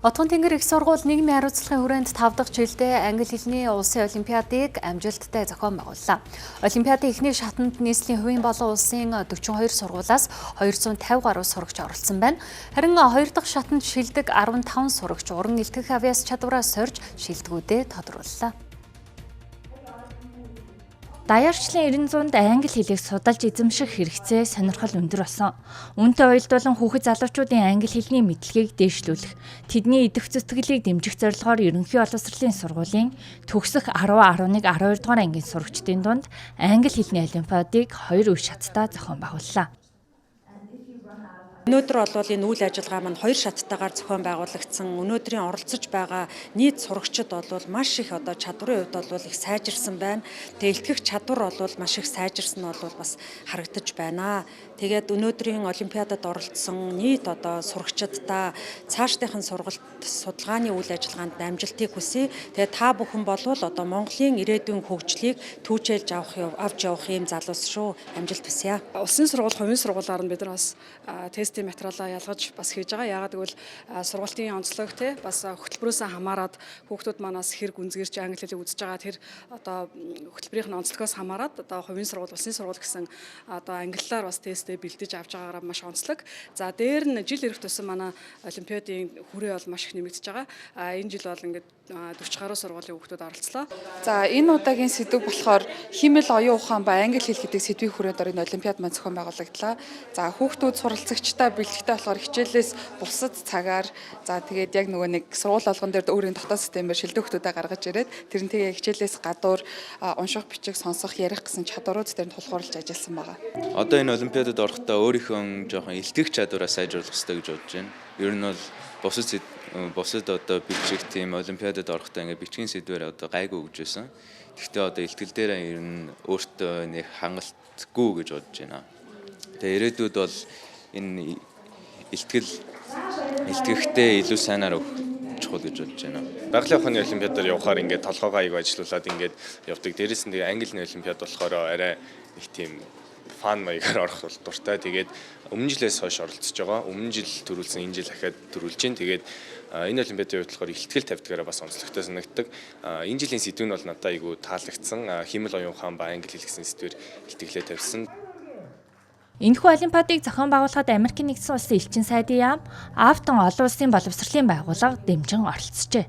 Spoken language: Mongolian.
Отгон тэнгэр их сургууль нийгмийн хариуцлагын хүрээнд 5 дахь жилдээ англи хэлний улсын олимпиадыг амжилттай зохион байгууллаа. Олимпиадын эхний шатанд нийслэлийн хувийн болон улсын 42 сургуулиас 250 гаруй сурагч оролцсон байна. Харин 2 дахь шатанд шилдэг 15 сурагч уран илтгэх авиас чадвараа сорж шилдэгүүдээ тодрууллаа. Даяарчлалын 900-д англи хэлийг судалж эзэмших хэрэгцээ сонирхол өндөр болсон. Үүнтэй уялдуулан хүүхэд залуучуудын англи хэлний мэдлэгийг дээшлүүлэх, тэдний идэх зүтгэлийг дэмжих зорилгоор ерөнхий боловсролын сургуулийн төгсөх 10, 11, 12 дугаар ангийн сурагчдын дунд англи хэлний олимпиадыг 2 үе шаттай зохион байгууллаа. Өнөөдөр бол энэ үйл ажиллагаа маань 2 шаттайгаар зохион байгуулагдсан. Өнөөдрийн оролцож байгаа нийт сурагчид бол маш их чадварын хувьд бол их сайжирсан байна. Тэгээ илтгэх чадвар бол маш их сайжирсан нь бол бас харагдаж байна. Тэгээд өнөөдрийн олимпиадад оролцсон нийт сурагчидаа цаашдынхын сургалт судалгааны үйл ажиллагаанд амжилтыг хүсье. Тэгээд та бүхэн бол Монголын ирээдүйн хөгжлийг түүчээлж авч явах юм залуус шүү. Амжилт хүсье. Улсын сургууль, хувийн сургуулиар нь бид нар бас тестийн материалаа ялгаж бас хийж байгаа. Яагаад гэвэл сургалтын онцлог бас хөтөлбөрөөс хамаарат хүүхдүүд манаас хэрэг үнзгэрч англи хэлийг үзэж байгаа тэр хөтөлбөрийн онцлогоос хамаарат хувийн сургууль, улсын сургууль гэсэн англиар бас тестээ бэлдэж авч байгаагаар маш онцлог. За дээр нь жил ирэх тусам манай олимпиадын хүрээ бол маш их нэмэгдэж байгаа. Энэ жил бол ингээд 40 гаруй сургуулийн хүүхдүүд оролцлоо. За энэ удаагийн сэдв болохоор химэл оюун ухаан ба англи хэл гэдэг сэдвийн хүрээнд энэ олимпиад маань зохион байгуулагдлаа. За хүүхдүүд суралцагчтай бэлтгэдэг болохоор хичээлээс бусад цагаар тэгээд яг нөгөө нэг сургууль болгон дээр өөрийн дотоод системээр шилдэг хүүхдүүдэд гаргаж ирээд тэрнтэйгээ хичээлээс гадуур унших, бичих, сонсох, ярих гэсэн чадварууд дээр нь тулгуурлаж ажилласан байгаа. Одоо энэ олимпиадад орохдоо өөрийнхөө жоохон илтгэх чадвараа сайжруулах хэрэгтэй гэж бодож байна. Ер нь бол бусад бичих тийм олимпиадад орохдоо ингээд бичгийн сэдвээр гайгүй гэж байсан. Гэхдээ илтгэл дээрээ ер нь өөртөө нэг хангалтгүй гэж бодож байна. Тэгээ ирээдүйд бол энэ илтгэхтэй илүү сайнаар өгөх чухал гэж бодож байна. Байгалийн ухааны олимпиадаар явахаар ингээд толгойгоо аяг ажиллуулад ингээд явдаг. Дээрээс нь английн олимпиад болохоор арай их тийм фан маягаар орох бол дуртай. Тэгээд өмнө жилээс хойш оролцож байгаа. Өмнө жил төрүүлсэн, энэ жил дахиад төрүүлж чинь. Тэгээд энэ олимпиадын хувьд болохоор ихтгэл тавьдгаараа бас онцлогтой санагддаг. Энэ жилийн сэдв нь бол надад айгүй таалагдсан. Химэл оюун ухаан ба англи хэл гэсэн сэдвээр илтгэлээ тавьсан. Энэхүү олимпиадыг зохион байгуулахад Америкийн нэгдсэн улсын элчин сайдын яам, Афтон олон улсын боловсролын байгууллага дэмжин оролцжээ.